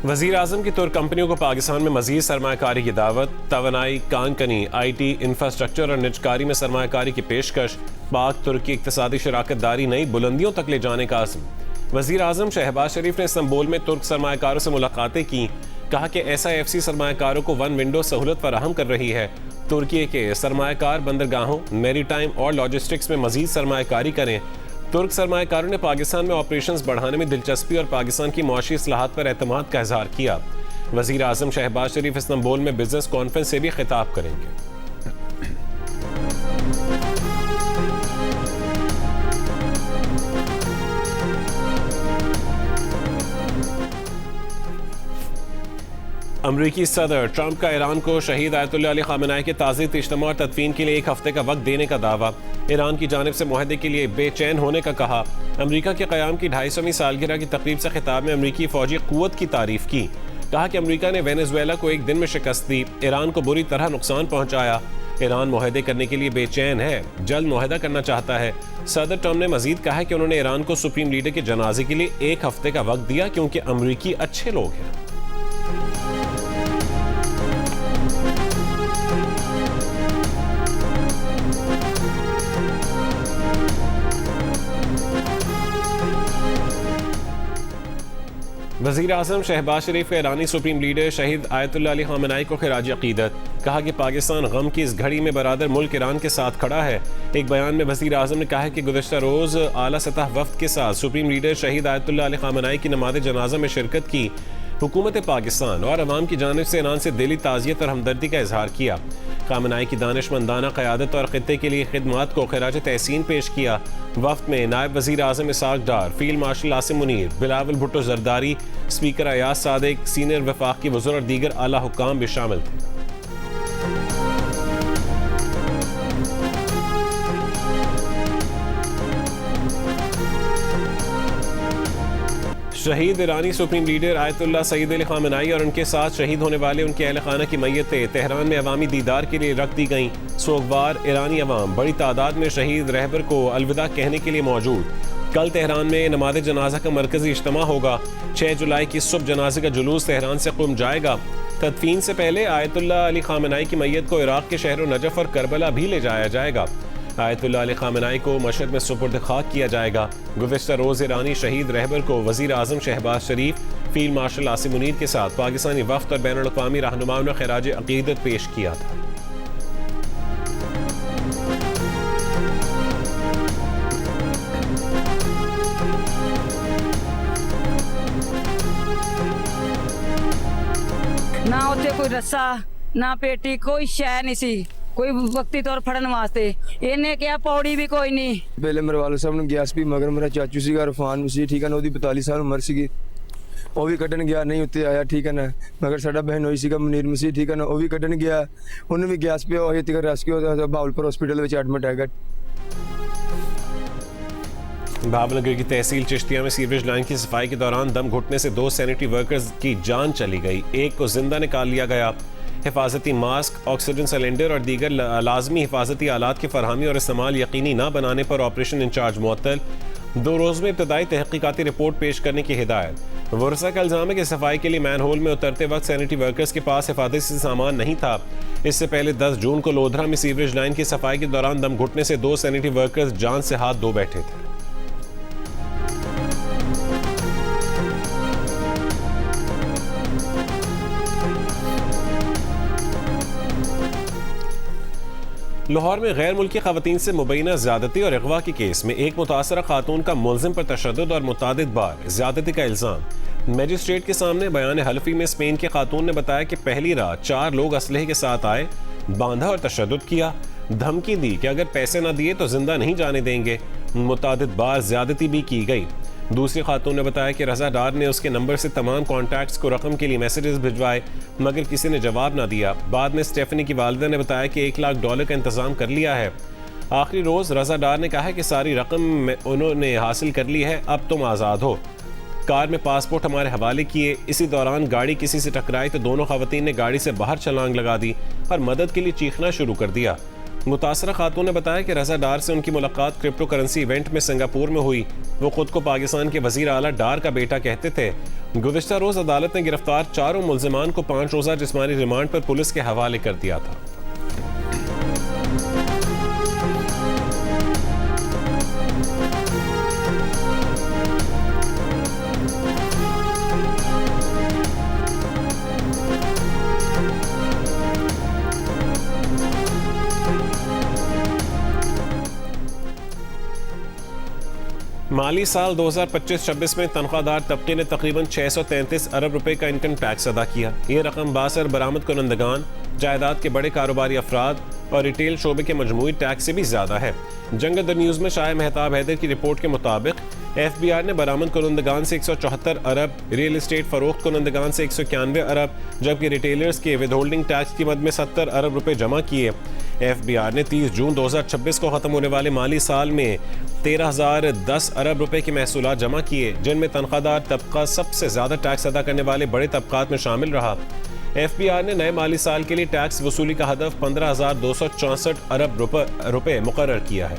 वज़ीर आज़म की तुर्क कंपनियों को पाकिस्तान में मज़ीद सरमायाकारी की दावत, तवानाई, कानकनी, IT, इंफ्रास्ट्रक्चर और निजकारी में सरमायाकारी की पेशकश, पाक तुर्क की इक़्तिसादी शराकत दारी नई बुलंदियों तक ले जाने का आज़म। वज़ीर आज़म शहबाज शरीफ ने इस्तांबुल में तुर्क सरमायाकारों से मुलाकातें की। कहा कि SIFC सरमायाकारों को वन विंडो सहूलत फराहम कर रही है। तुर्की के सरमायाकार बंदरगाहों, मैरीटाइम और लॉजिस्टिक्स में मज़ीद सरमायाकारी करें। तुर्क सरमायाकारों ने पाकिस्तान में ऑपरेशंस बढ़ाने में दिलचस्पी और पाकिस्तान की मुआशी इस्लाहात पर एतमाद का इजहार किया। वज़ीर आज़म शहबाज शरीफ इस्तांबुल में बिजनेस कॉन्फ्रेंस से भी खिताब करेंगे। अमरीकी सदर ट्रंप का ईरान को शहीद आयतुल्लाह अली खामेनेई के ताज़ियत, इज्तिमा और तदफीन के लिए 1 हफ्ते का वक्त देने का दावा। ईरान की जानिब से मुआहदे के लिए बेचैन होने का कहा। अमरीका के क़याम की 250वीं सालगिरह की तकरीब से खिताब में अमरीकी फ़ौजी क़ुव्वत की तारीफ की। कहा कि अमरीका ने वेनेजुएला को एक दिन में शिकस्त दी, ईरान को बुरी तरह नुकसान पहुँचाया। ईरान मुआहदे करने के लिए बेचैन है, जल्द मुआहदा करना चाहता है। सदर ट्रंप ने मजीद कहा है कि उन्होंने ईरान को सुप्रीम लीडर के जनाजे के लिए 1 हफ्ते का वक्त दिया क्योंकि अमरीकी अच्छे लोग हैं। वज़ीर आज़म शहबाज शरीफ के ईरानी सुप्रीम लीडर शहीद आयतुल्लाह अली खामेनेई को खिराज अक़ीदत। कहा कि पाकिस्तान गम की इस घड़ी में बरादर मुल्क ईरान के साथ खड़ा है। एक बयान में वज़ीर आज़म ने कहा है कि गुज़श्ता रोज़ आला सतह वफ़द के साथ सुप्रीम लीडर शहीद आयतुल्लाह अली खामेनेई की नमाज़ जनाजा में शिरकत की। हुकूमत पाकिस्तान और अवाम की जानिब से ईरान से दिली ताज़ियत और हमदर्दी का इजहार किया। खामेनेई की दानिशमंदाना क़यादत और ख़ित्ते के लिए खिदमात को खिराज तहसीन पेश किया। वफ़द में नायब वज़ीर आज़म Ishaq Dar, field marshal Asim Munir, Bilawal Bhutto Zardari, speaker Ayaz Sadiq, senior वफाकी वज़ीर और दीगर आला हुक्काम भी शामिल थे। शहीद ईरानी supreme leader Ayatollah Sayyid Ali Khamenei और उनके साथ शहीद होने वाले उनके अहल खाना की मैयतें तेहरान में अवामी दीदार के लिए रख दी गईं। सोगवार ईरानी अवाम बड़ी तादाद में शहीद रहबर को अलविदा कहने के लिए मौजूद। कल तेहरान में नमाज जनाजा का मरकजी इज्तिमा होगा। 6 जुलाई की सुबह जनाजे का जुलूस तेहरान से क़ुम जाएगा। तदफीन से पहले आयतुल्लाह अली खामेनेई की मैयत को इराक के शहरों नजफ और करबला भी ले जाया जाएगा। आयतुल्लाह अली खामेनेई को मशहद में सुपुर्द खाक किया जाएगा। गुज़श्ता रोज़ ईरानी शहीद रहबर को वज़ीर आज़म शहबाज शरीफ, फील्ड मार्शल आसिम मुनीर के साथ पाकिस्तानी वफ़द और बैनुल अक़वामी रहनुमाओं ने खिराज अक़ीदत पेश किया था। ना उत्ते कोई रस्सा ना पेटी, कोई शै नहीं सी, कोई वक्ती तौर फड़न वास्ते। इन्हें क्या पौड़ी भी कोई नहीं। पहले मेरे वाले साहब ने गया भी, मगर मेरा चाचू सी रफान सी, ठीक है ना, 42 साल उम्र सी, वो भी कटन गया, नहीं उत्ते आया, ठीक है ना। मगर साडा बहन होई सी मुनीर मसीह, ठीक है ना, वो भी कटन गया, उन्हें भी गैस पे वही तक रेस्क्यू भावलपुर हॉस्पिटल में एडमिट है। भावनगर की तहसील चिश्तिया में सीवरेज लाइन की सफाई के दौरान दम घुटने से 2 सैनिटरी वर्कर्स की जान चली गई। एक को जिंदा निकाल लिया गया। हिफाजती मास्क, ऑक्सीजन सिलेंडर और दीगर लाजमी हिफाजती आलात की फरहमी और इस्तेमाल यकीनी न बनाने पर ऑपरेशन इंचार्ज मुअत्तल। 2 रोज़ में इब्तदाई तहकीकाती रिपोर्ट पेश करने की हिदायत। वर्षा का इल्ज़ाम है कि सफाई के लिए मैन होल में उतरते वक्त सैनिटरी वर्कर्स के पास हिफाजती सामान नहीं था। इससे पहले 10 जून को लोधरा में सीवरेज लाइन की सफाई के दौरान दम घुटने से 2 सैनिटरी वर्कर्स जान से हाथ धो बैठे थे। लाहौर में गैर मुल्की खवातीन से मुबैना ज़्यादती और अगवा के केस में एक मुतासरा खातून का मुलजिम पर तशद्दुद और मुतादिद बार ज़्यादती का इल्ज़ाम। मजिस्ट्रेट के सामने बयान हल्फी में स्पेन के खातून ने बताया कि पहली रात 4 लोग असलहे के साथ आए, बांधा और तशद्दुद किया, धमकी दी कि अगर पैसे न दिए तो जिंदा नहीं जाने देंगे। मुतादिद बार ज़्यादती भी की गई। दूसरी खातून ने बताया कि रज़ा डार ने उसके नंबर से तमाम कॉन्टैक्ट्स को रकम के लिए मैसेजेस भिजवाए, मगर किसी ने जवाब ना दिया। बाद में स्टेफनी की वालिदा ने बताया कि $1 लाख का इंतज़ाम कर लिया है। आखिरी रोज़ रज़ा डार ने कहा कि सारी रकम उन्होंने हासिल कर ली है, अब तुम आज़ाद हो। कार में पासपोर्ट हमारे हवाले किए। इसी दौरान गाड़ी किसी से टकराई तो दोनों खवातीन ने गाड़ी से बाहर छलांग लगा दी और मदद के लिए चीखना शुरू कर दिया। मुतासरा खातून ने बताया कि रजा डार से उनकी मुलाकात क्रिप्टो करेंसी इवेंट में सिंगापुर में हुई। वो खुद को पाकिस्तान के वजीर आला डार का बेटा कहते थे। गुज़िश्ता रोज अदालत ने गिरफ्तार 4 मुल्जिमान को 5 रोज़ा जिस्मानी रिमांड पर पुलिस के हवाले कर दिया था। माली साल 2025-26 में तनख्वाहदार तबके ने तकरीबन 633 अरब रुपए का इनकम टैक्स अदा किया। ये रकम बासर बरामद कुनंदगान, जायदाद के बड़े कारोबारी अफराद और रिटेल शोबे के मजमूई टैक्स से भी ज्यादा है। जंग द न्यूज में शाह मेहताब हैदर की रिपोर्ट के मुताबिक FBI ने बरामद कुनंदगान से 174 अरब, रियल एस्टेट फरोख्त कुनंदगान से 191 अरब, जबकि रिटेलर्स के विद होल्डिंग टैक्स की मद में 70 अरब रुपए जमा किए। FBI ने 30 जून 2026 को खत्म होने वाले माली साल में 13,010 अरब रुपए के महसूलात जमा किए, जिनमें तनख्वाहदार तबका सबसे ज्यादा टैक्स अदा करने वाले बड़े तबकात में शामिल रहा। FBI ने नए माली साल के लिए टैक्स वसूली का हदफ 15,264 अरब रुपए मुकर्रर किया है।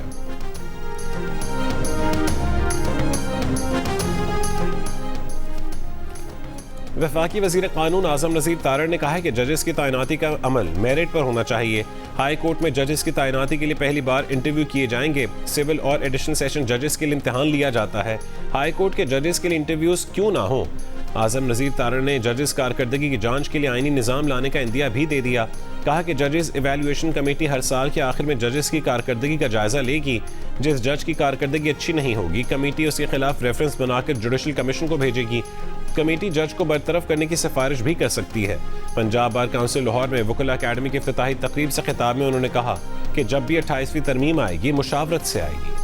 वफाकी वजीर कानून आजम नज़ीर तारड़ ने कहा है कि जजेस की तैनाती का अमल मेरिट पर होना चाहिए। हाई कोर्ट में जजेस की तैनाती के लिए पहली बार इंटरव्यू किए जाएंगे। सिविल और एडिशनल सेशन जजेस के लिए इम्तिहान लिया जाता है। हाई कोर्ट के जजेस के लिए इंटरव्यूज क्यों ना हो। आजम नज़ीर तारड़ ने जजेस कारकर्दगी की जांच के लिए आईनी निज़ाम लाने का इंदिया भी दे दिया। कहा कि जजेस इवैल्यूएशन कमेटी हर साल के आखिर में जजेस की कारकर्दगी का जायजा लेगी। जिस जज की कारकर्दगी अच्छी नहीं होगी, कमेटी उसके खिलाफ रेफरेंस बनाकर जुडिशल कमीशन को भेजेगी। कमेटी जज को बरतरफ करने की सिफारिश भी कर सकती है। पंजाब बार काउंसिल लाहौर में वकील अकेडमी की इफ्तिताही तकरीब से खिताब में उन्होंने कहा कि जब भी 28वीं तरमीम आएगी, मुशावरत से आएगी।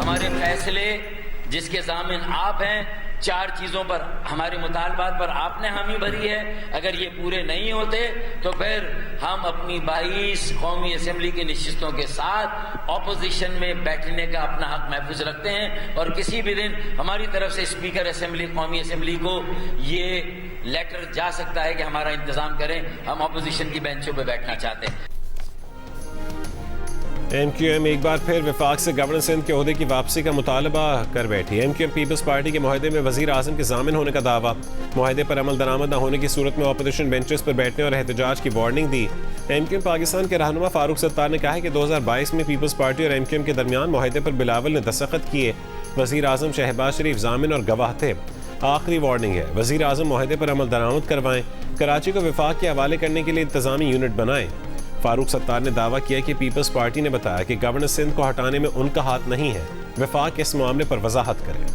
हमारे फैसले जिसके ज़ामिन आप हैं, 4 चीजों पर हमारे मुतालबात पर आपने हामी भरी है। अगर ये पूरे नहीं होते तो फिर हम अपनी 22 कौमी असम्बली की नशिस्तों के साथ ऑपोजिशन में बैठने का अपना हक महफूज रखते हैं। और किसी भी दिन हमारी तरफ से स्पीकर असम्बली, कौमी असम्बली को ये लेटर जा सकता है कि हमारा इंतजाम करें, हम ऑपोजिशन की बेंचों पर बैठना चाहते हैं। MQM एक बार फिर वफाक से गवर्नर सिंध के ओहदे की वापसी का मुतालबा कर बैठी। MQM पीपल्स पार्टी के मुआहदे में वजीर आजम के जामिन होने का दावा। मुआहदे पर अमल दरामद न होने की सूरत में अपोजिशन बेंचेस पर बैठने और एहतजाज की वार्निंग दी। MQM पाकिस्तान के रहनुमा फारूक सत्तार ने कहा है कि 2022 में पीपल्स पार्टी और MQM के दरमियान मुआहदे पर बिलावल ने दस्तखत किए। वजीर आजम शहबाज शरीफ जामिन और गवाह थे। आखिरी वार्निंग है, वजीर आजम मुआहदे पर अमल दरामद करवाएं। कराची को वफाक के हवाले करने के लिए इंतजामी यूनिट बनाएं। फारूक सत्तार ने दावा किया कि पीपल्स पार्टी ने बताया कि गवर्नर सिंध को हटाने में उनका हाथ नहीं है। वफाक इस मामले पर वजाहत करें।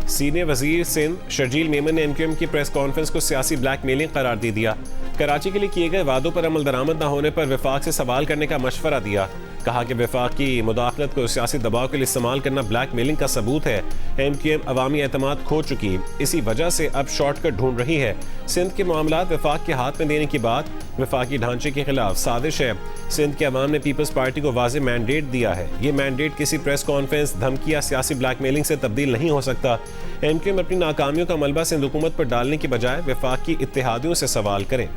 सीनियर वजीर सिंध शर्जील मेमन ने MQM की प्रेस कॉन्फ्रेंस को सियासी ब्लैकमेलिंग करार दे दिया। कराची के लिए किए गए वादों पर अमल दरामद न होने पर वफाक से सवाल करने का मशवरा दिया। कहा कि वफाक की मुदाखलत को सियासी दबाव के लिए इस्तेमाल करना ब्लैकमेलिंग का सबूत है। MQM अवामी एतमाद खो चुकी, इसी वजह से अब शॉर्टकट ढूंढ रही है। सिंध के मामलात वफाक के हाथ में देने की बात वफाकी ढांचे के खिलाफ साजिश है। सिंध के अवाम ने पीपल्स पार्टी को वाज़ेह मैंडेट दिया है। ये मैंडेट किसी प्रेस कॉन्फ्रेंस, धमकी या सियासी ब्लैकमेलिंग से तब्दील नहीं हो सकता। MQM अपनी नाकामियों का मलबा सिंध हुकूमत पर डालने की बजाय वफाक की इत्तेहादियों से सवाल करें।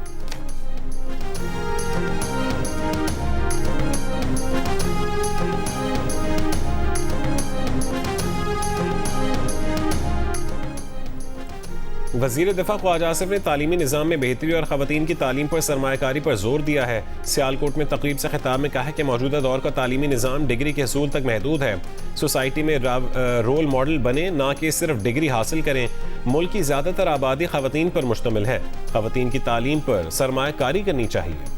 वज़ीर दिफा ख्वाजा आसिफ ने तालीमी निज़ाम में बेहतरी और ख़वातीन की तालीम पर सरमायाकारी पर जोर दिया है। सियालकोट में तकरीब से खिताब में कहा है कि मौजूदा दौर का तालीमी निज़ाम डिग्री के हसूल तक महदूद है। सोसाइटी में रोल मॉडल बने, ना कि सिर्फ डिग्री हासिल करें। मुल्क की ज़्यादातर आबादी ख़वातीन पर मुश्तमिल है। ख़वातीन की तालीम पर सरमायाकारी करनी चाहिए।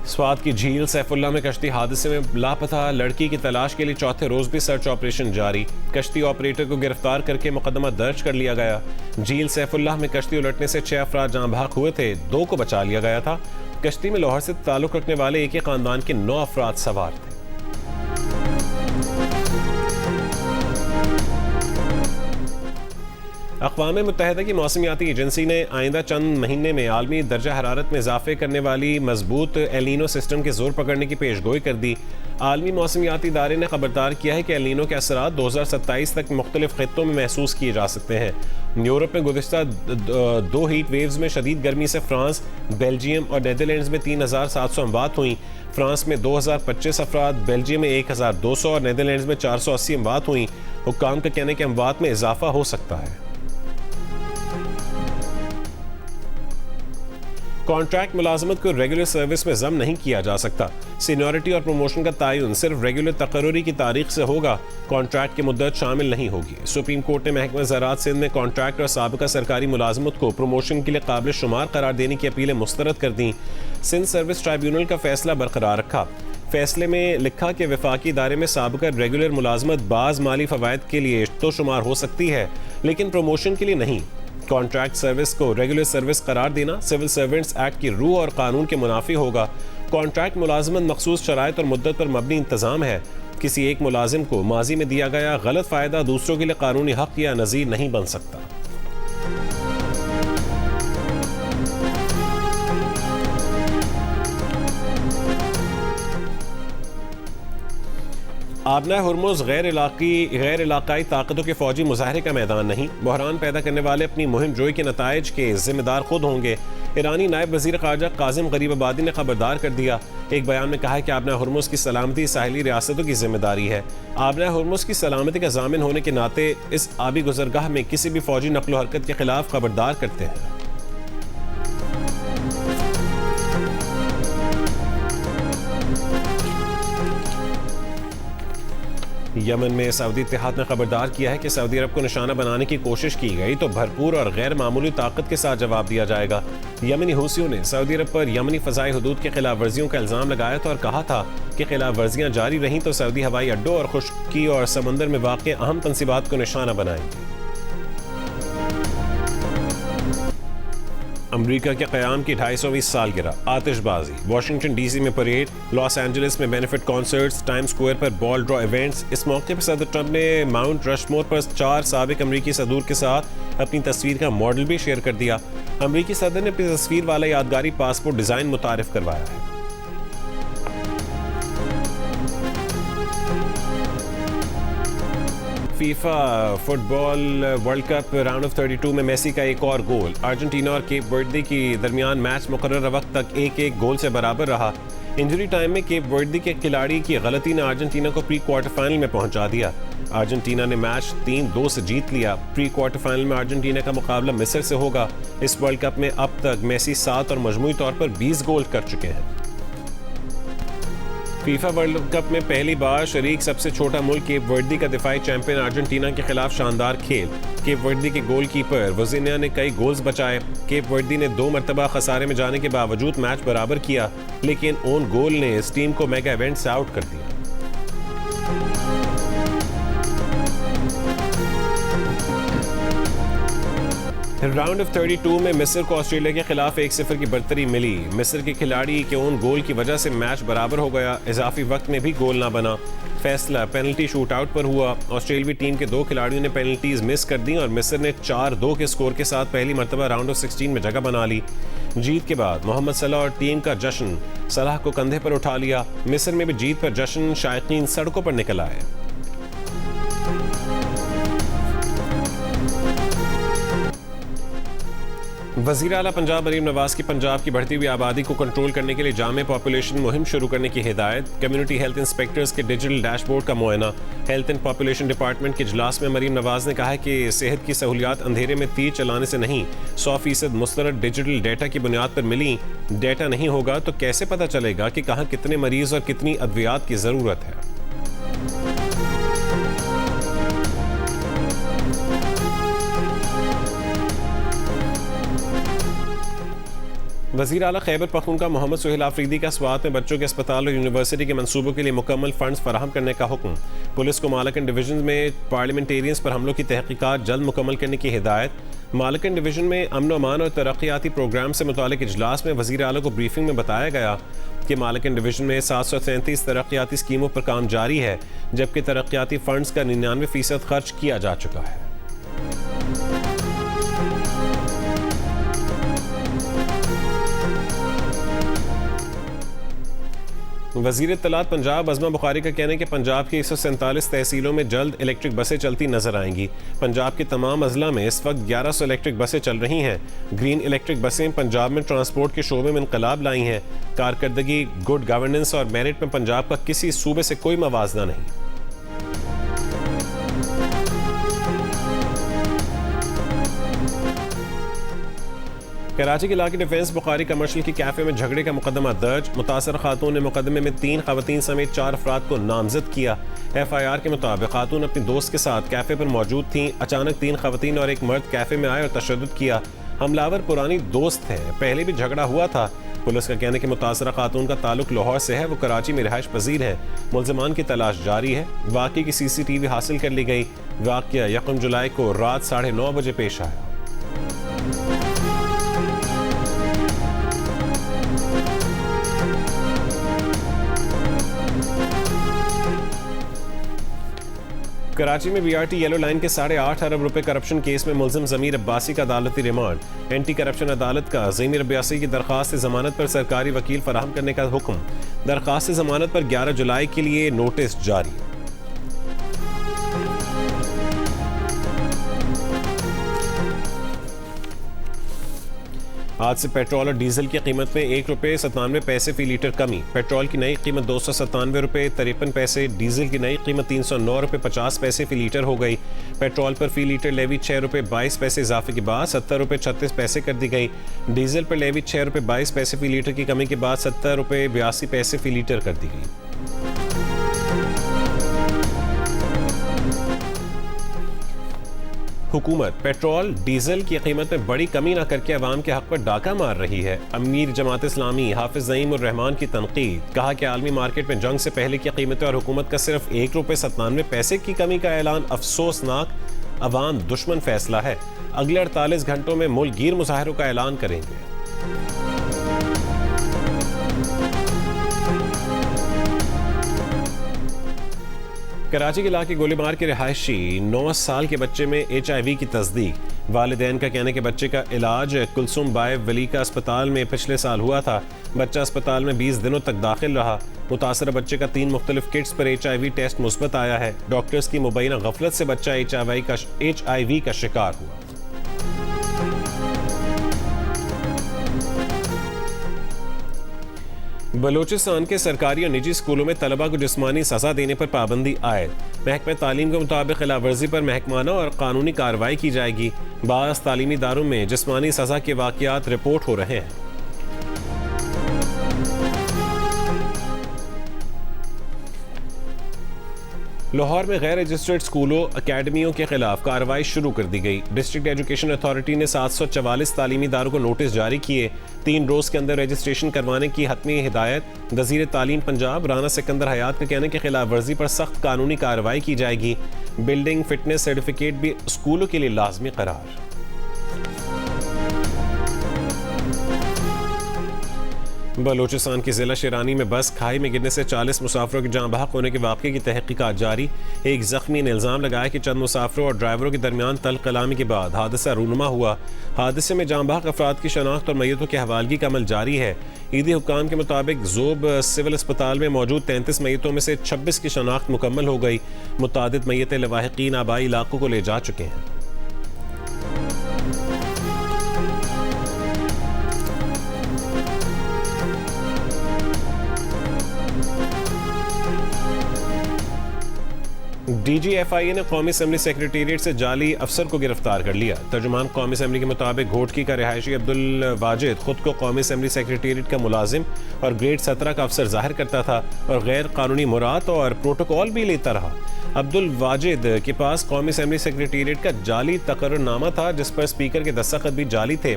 स्वात की झील सैफुल्ला में कश्ती हादसे में लापता लड़की की तलाश के लिए चौथे रोज भी सर्च ऑपरेशन जारी। कश्ती ऑपरेटर को गिरफ्तार करके मुकदमा दर्ज कर लिया गया। झील सैफुल्ला में कश्ती उलटने से 6 अफराद जाँ भाग हुए थे, 2 को बचा लिया गया था। कश्ती में लाहौर से ताल्लुक रखने वाले एक ही खानदान के 9 अफराद सवार थे। अक़वाम मुत्तहिदा की मौसमियाती एजेंसी ने आइंदा चंद महीने में आलमी दर्जा हरारत में इजाफे करने वाली मजबूत एलिनो सिस्टम के जोर पकड़ने की पेशगोई कर दी। आलमी मौसमियाती इदारे ने खबरदार किया है कि एलिनो के असरात 2027 तक मुख्तलिफ खित्तों में महसूस किए जा सकते हैं। यूरोप में गुज़िश्ता 2 हीट वेव्स में शदीद गर्मी से फ्रांस, बेल्जियम और नीदरलैंड्स में 3700 अमवात हुई। फ्रांस में 2025 अफराद, बेल्जियम में 1200 और नीदरलैंड्स में 480 अमवात हुई। हुक्काम का कहने के अमवात में इजाफा हो सकता है। कॉन्ट्रैक्ट मुलाजमत को रेगुलर सर्विस में जम नहीं किया जा सकता। सीनियरिटी और प्रमोशन का तयन सिर्फ रेगुलर तकर्रुरी की तारीख से होगा, कॉन्ट्रैक्ट की मुद्दत शामिल नहीं होगी। सुप्रीम कोर्ट ने महकमा ज़राअत सिंध में कॉन्ट्रैक्ट और साबिका सरकारी मुलाजमत को प्रमोशन के लिए काबिल शुमार करार देने की अपीलें मुस्तरद कर दी। सिंध सर्विस ट्राइब्यूनल का फैसला बरकरार रखा। फैसले में लिखा कि वफाकी इदारे में साबिका रेगुलर मुलाजमत बाज़ माली फ़वाइद के लिए तो शुमार हो सकती है, लेकिन प्रमोशन के लिए नहीं। कॉन्ट्रैक्ट सर्विस को रेगुलर सर्विस करार देना सिविल सर्वेंट्स एक्ट की रूह और कानून के मुनाफी होगा। कॉन्ट्रैक्ट मुलाजमत मखसूस शराइत और मुद्दत पर मबनी इंतजाम है। किसी एक मुलाजिम को माजी में दिया गया गलत फ़ायदा दूसरों के लिए कानूनी हक या नज़ीर नहीं बन सकता। आबना हुर्मुज़ गैर इलाकाई ताकतों के फौजी मुजाहरे का मैदान नहीं, बहरान पैदा करने वाले अपनी मुहिम जोई के नताइज के जिम्मेदार खुद होंगे। ईरानी नायब वज़ीर ख़ारजा कासिम गरीबाबादी ने खबरदार कर दिया। एक बयान में कहा है कि आबना हुर्मुज़ की सलामती साहिली रियासतों की जिम्मेदारी है। आबना हुर्मुज़ की सलामती का ज़ामिन होने के नाते इस आबी गुज़रगाह में किसी भी फौजी नकलो हरकत के खिलाफ खबरदार करते हैं। यमन में सऊदी इत्तेहाद ने खबरदार किया है कि सऊदी अरब को निशाना बनाने की कोशिश की गई तो भरपूर और गैर मामूली ताकत के साथ जवाब दिया जाएगा। यमनी हूसियों ने सऊदी अरब पर यमनी फ़ज़ाई हदूद के खिलाफ वर्जियों का इल्ज़ाम लगाया था और कहा था कि खिलाफ वर्जियाँ जारी रहीं तो सऊदी हवाई अड्डों और खुश्की और समंदर में वाक़ अहम तनसीबात को निशाना बनाएंगे। अमरीका के क़याम की 250वीं सालगिरह, आतिशबाजी, वाशिंगटन डीसी में परेड, लॉस एंजलिस में बेनिफिट कॉन्सर्ट्स, टाइम्स स्क्वायर पर बॉल ड्रॉ इवेंट्स। इस मौके पर सदर ट्रंप ने माउंट रशमोर पर 4 साबिक अमरीकी सदूर के साथ अपनी तस्वीर का मॉडल भी शेयर कर दिया। अमरीकी सदर ने अपनी तस्वीर वाला यादगारी पासपोर्ट डिज़ाइन मुतारिफ करवाया है। FIFA football world cup round of 32 में मेसी का एक और गोल। अर्जेंटीना और केप वर्दे के दरमियान मैच मुकर्रर वक्त तक 1-1 गोल से बराबर रहा। इंजरी टाइम में केप वर्दे के खिलाड़ी की गलती ने अर्जेंटीना को प्री क्वार्टर फाइनल में पहुंचा दिया। अर्जेंटीना ने मैच 3-2 से जीत लिया। प्री क्वार्टर फाइनल में अर्जेंटीना का मुकाबला मिस्र से होगा। इस वर्ल्ड कप में अब तक मेसी 7 और मजमूई तौर पर 20 गोल कर चुके हैं। फीफा वर्ल्ड कप में पहली बार शरीक सबसे छोटा मुल्क केप वर्दी का दिफाई चैंपियन अर्जेंटीना के खिलाफ शानदार खेल। केप वर्दी के गोलकीपर वजीनिया ने कई गोल्स बचाए। केप वर्दी ने 2 मरतबा खसारे में जाने के बावजूद मैच बराबर किया, लेकिन ओन गोल ने इस टीम को मेगा इवेंट से आउट कर दिया। राउंड ऑफ 32 में मिस्र को ऑस्ट्रेलिया के खिलाफ 1-0 की बढ़तरी मिली। मिस्र के खिलाड़ी के ओन गोल की वजह से मैच बराबर हो गया। इजाफी वक्त में भी गोल ना बना। फैसला पेनल्टी शूट आउट पर हुआ। ऑस्ट्रेलियावी टीम के 2 खिलाड़ियों ने पेनल्टीज मिस कर दी और मिस्र ने 4-2 के स्कोर के साथ पहली मरतबा राउंड ऑफ 16 में जगह बना ली। जीत के बाद मोहम्मद सलाह और टीम का जश्न, सलाह को कंधे पर उठा लिया। मिस्र में भी जीत पर जश्न, शायकीन सड़कों पर निकल आए। वज़ीर आला पंजाब मरीम नवाज की पंजाब की बढ़ती हुई आबादी को कंट्रोल करने के लिए जामे पॉपुलेशन मुहिम शुरू करने की हिदायत। कम्युनिटी हेल्थ इंस्पेक्टर्स के डिजिटल डैशबोर्ड का मुआयना। हेल्थ एंड पॉपुलेशन डिपार्टमेंट के इजलास में मरीम नवाज ने कहा है कि सेहत की सहूलियात अंधेरे में तीर चलाने से नहीं, 100% मुस्तरद डिजिटल डेटा की बुनियाद पर मिली। डेटा नहीं होगा तो कैसे पता चलेगा कि कहाँ कितने मरीज और कितनी अद्वियात की ज़रूरत है। वज़ीर आला खैबर पख्तूनख्वा मोहम्मद सुहेल आफरीदी का स्वात में बच्चों के अस्पताल और यूनिवर्सिटी के मंसूबों के लिए मुकम्मल फंड्स फराहम करने का हुक्म। पुलिस को मालकन डिवीजन में पार्लियामेंटेरियंस पर हमलों की तहकीकात जल्द मुकम्मल करने की हिदायत। मालकन डिवीजन में अमन अमान और तरक्याती प्रोग्राम से मुतालिक इजलास में वज़ीर आला को ब्रीफिंग में बताया गया कि मालकन डिवीजन में 737 तरक्याती स्कीमों पर काम जारी है, जबकि तरक्याती फंड्स का 99% खर्च किया जा चुका है। वज़ीर इत्तलात पंजाब अज़मा बुखारी का कहना है कि पंजाब की 147 तहसीलों में जल्द इलेक्ट्रिक बसें चलती नजर आएंगी। पंजाब के तमाम अजला में इस वक्त 1100 इलेक्ट्रिक बसें चल रही हैं। ग्रीन इलेक्ट्रिक बसें पंजाब में ट्रांसपोर्ट के शोबे में इनकलाब लाई हैं। कारकर्दगी, गुड गवर्नेंस और मेरिट में पंजाब का किसी सूबे से कोई मवाजना नहीं। कराची के इलाके डिफेंस बुखारी कमर्शियल की कैफे में झगड़े का मुकदमा दर्ज। मुतासर खातून ने मुकदमे में 3 खवातीन समेत 4 अफराद को नामजद किया। FIR के मुताबिक खातून अपनी दोस्त के साथ कैफे पर मौजूद थीं। अचानक 3 खवातीन और एक मर्द कैफे में आए और तशद्दुद किया। हमलावर पुरानी दोस्त है, पहले भी झगड़ा हुआ था। पुलिस का कहना है कि मुतासरा खातून का ताल्लुक लाहौर से है, वो कराची में रिहाइश पजीर है। मुल्जिमान की तलाश जारी है। वाक़े की CCTV हासिल कर ली गई। वाक़या 1 जुलाई को रात 9:30 बजे पेश आया। कराची में BRT येलो लाइन के 8.5 अरब रुपए करप्शन केस में मुल्जिम ज़मीर अब्बासी का अदालती रिमांड। एंटी करप्शन अदालत का ज़मीर अब्बासी की दरख्वास्त जमानत पर सरकारी वकील फराहम करने का हुक्म। दरख्वास्त जमानत पर 11 जुलाई के लिए नोटिस जारी। आज से पेट्रोल और डीजल की कीमत में ₹1.97 फी लीटर कमी। पेट्रोल की नई कीमत ₹297.53, डीजल की नई कीमत ₹309.50 फी लीटर हो गई। पेट्रोल पर फी लीटर लेवी ₹6.22 इजाफे के बाद ₹70.36 कर दी गई। डीजल पर लेवी ₹6.22 फी लीटर की कमी के बाद ₹70.82 फी लीटर कर दी गई। हुकूमत पेट्रोल डीजल की कीमत में बड़ी कमी न करके अवाम के हक पर डाका मार रही है। अमीर जमात इस्लामी हाफिज नईम उर रहमान की तनकीद। कहा कि आलमी मार्केट में जंग से पहले की कीमतें और हुकूमत का सिर्फ ₹1.97 की कमी का ऐलान अफसोसनाक अवाम दुश्मन फैसला है। अगले 48 घंटों में मुल्क गिर मुजाहरों का ऐलान करेंगे। कराची के इलाके गोलीमार के रिहायशी 9 साल के बच्चे में HIV की तस्दीक। वालिदैन का कहने के बच्चे का इलाज कुलसुम बाय वली का अस्पताल में पिछले साल हुआ था। बच्चा अस्पताल में 20 दिनों तक दाखिल रहा। मुतासर बच्चे का 3 मुख्तलिफ किट्स पर HIV टेस्ट मुस्बत आया है। डॉक्टर्स की मुबैना गफलत से बच्चा HIV का शिकार हुआ। बलोचिस्तान के सरकारी और निजी स्कूलों में तलबा को जिस्मानी सजा देने पर पाबंदी आयद। महकमा तालीम के मुताबिक खिलाफ वर्जी पर महकमाना और कानूनी कार्रवाई की जाएगी। बाज़ तालीमी इदारों में जिस्मानी सजा के वाक़यात रिपोर्ट हो रहे हैं। लाहौर में गैर रजिस्टर्ड स्कूलों अकेडमियों के खिलाफ कार्रवाई शुरू कर दी गई। डिस्ट्रिक्ट एजुकेशन अथॉरिटी ने 744 तालीमी इदारों को नोटिस जारी किए। 3 रोज के अंदर रजिस्ट्रेशन करवाने की हतमी हिदायत। वज़ीर तालीम पंजाब राना सिकंदर हयात के कहने के खिलाफ वर्जी पर सख्त कानूनी कार्रवाई की जाएगी। बिल्डिंग फिटनेस सर्टिफिकेट भी स्कूलों के लिए लाजमी करार। बलोचिस्तान के जिला शिरानी में बस खाई में गिरने से 40 मुसाफिरों की जान बहक होने के वाक़े की तहकीकात जारी। एक जख्मी ने इल्ज़ाम लगाया कि चंद मुसाफिरों और ड्राइवरों के दरमियान तल कलामी के बाद हादसा रूनुमा हुआ। हादसे में जान बहक अफराद की शनाख्त और मैयतों की हवालगी का अमल जारी है। ईदी हुक्काम के मुताबिक जोब सिविल अस्पताल में मौजूद 33 मैयतों में से 26 की शनाख्त मुकम्मल हो गई। मुतादिद मैयतें लवाहिकीन आबाई इलाकों को ले जा चुके हैं। DGFIA ने कौमी असम्बली सेक्रेटेरिएट से जाली अफसर को गिरफ्तार कर लिया। तर्जुमान कौमी असम्बली के मुताबिक घोटकी का रिहायशी अब्दुल वाजिद खुद को कौमी असम्बली सेक्रेटेरिएट का मुलाजिम और ग्रेड 17 का अफसर जाहिर करता था और गैर कानूनी मुराद और प्रोटोकॉल भी लेता रहा। अब्दुल वाजिद के पास कौमी असम्बली सेक्रेटेरिएट का जाली तकर्रुरनामा था जिस पर स्पीकर के दस्तखत भी जाली थे।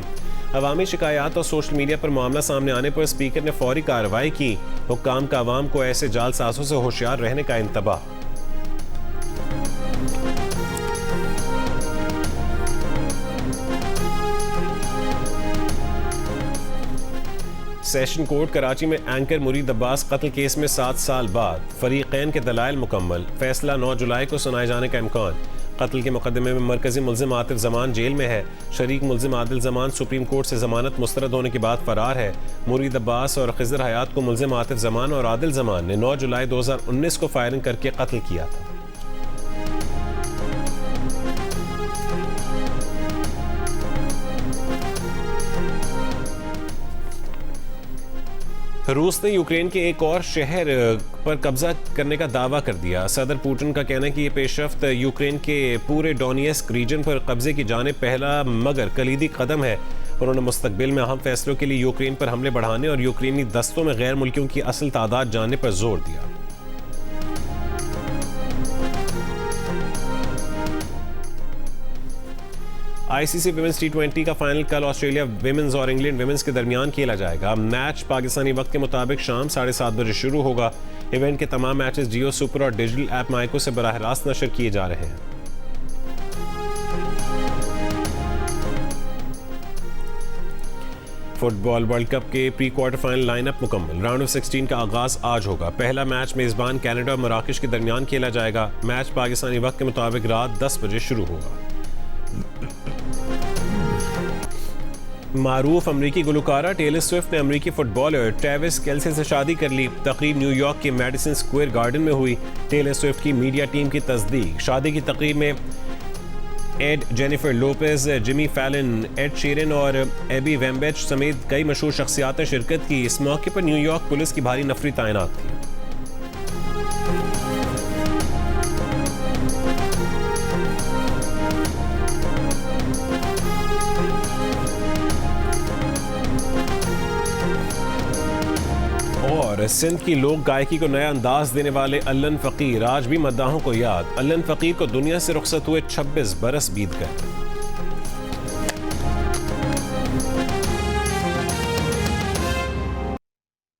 अवामी शिकायत और सोशल मीडिया पर मामला सामने आने पर स्पीकर ने फौरी कार्रवाई की। हुक्काम का अवाम को ऐसे जालसाजों से होशियार रहने का इंतबाह। सेशन कोर्ट कराची में एंकर मुरीद अब्बास कत्ल केस में 7 साल बाद फरीकैन के दलाइल मुकम्मल, फैसला 9 जुलाई को सुनाए जाने का इम्कान। कत्ल के मुकदमे में मरकजी मुल्जिम आतिफ जमान जेल में है। शरीक मुल्जिम आदिल जमान सुप्रीम कोर्ट से जमानत मुस्तरद होने के बाद फरार है। मुरीद अब्बास और खिजर हयात को मुल्जिम आतिफ जमान और आदिल जमान ने 9 जुलाई 2019 को फायरिंग करके कत्ल किया था। रूस ने यूक्रेन के एक और शहर पर कब्जा करने का दावा कर दिया। सदर पुतिन का कहना है कि ये पेशरफ्त यूक्रेन के पूरे डोनियस्क रीजन पर कब्जे की जाने पहला मगर कलीदी कदम है। उन्होंने मुस्तकबिल में अहम फैसलों के लिए यूक्रेन पर हमले बढ़ाने और यूक्रेनी दस्तों में गैर मुल्कियों की असल तादाद जानने पर जोर दिया। आईसीसी विमेंस T20 का फाइनल कल ऑस्ट्रेलिया विमेंस और इंग्लैंड विमेंस के दरमियान खेला जाएगा। मैच पाकिस्तानी वक्त के मुताबिक शाम 7:30 बजे शुरू होगा। इवेंट के तमाम मैचेस जियो सुपर और डिजिटल ऐप माइको से बराह रास्त नशर किए जा रहे हैं। फुटबॉल वर्ल्ड कप के प्री क्वार्टर फाइनल लाइनअप मुकम्मल। राउंड ऑफ 16 का आगाज आज होगा। पहला मैच मेजबान कनाडा और मराकश के दरमियान खेला जाएगा। मैच पाकिस्तानी वक्त के मुताबिक रात 10 बजे शुरू होगा। मारूफ अमरीकी गुलकारा टेलर स्विफ्ट ने अमरीकी फुटबॉलर ट्रेविस केल्से से शादी कर ली। तकरीब न्यूयॉर्क के मैडिसन स्क्वायर गार्डन में हुई। टेलर स्विफ्ट की मीडिया टीम की तस्दीक। शादी की तकरीब में Ed, Jennifer Lopez, Jimmy Fallon, Ed Sheeran और एबी वेम्बेच समेत कई मशहूर शख्सियात ने शिरकत की। इस मौके पर न्यूयॉर्क पुलिस की भारी नफरी तैनात थी। और सिंध की लोक गायकी को नया अंदाज देने वाले अल्लन फकीर आज भी मद्दाहों को याद। अल्लन फकीर को दुनिया से रुखसत हुए 26 बरस बीत गए।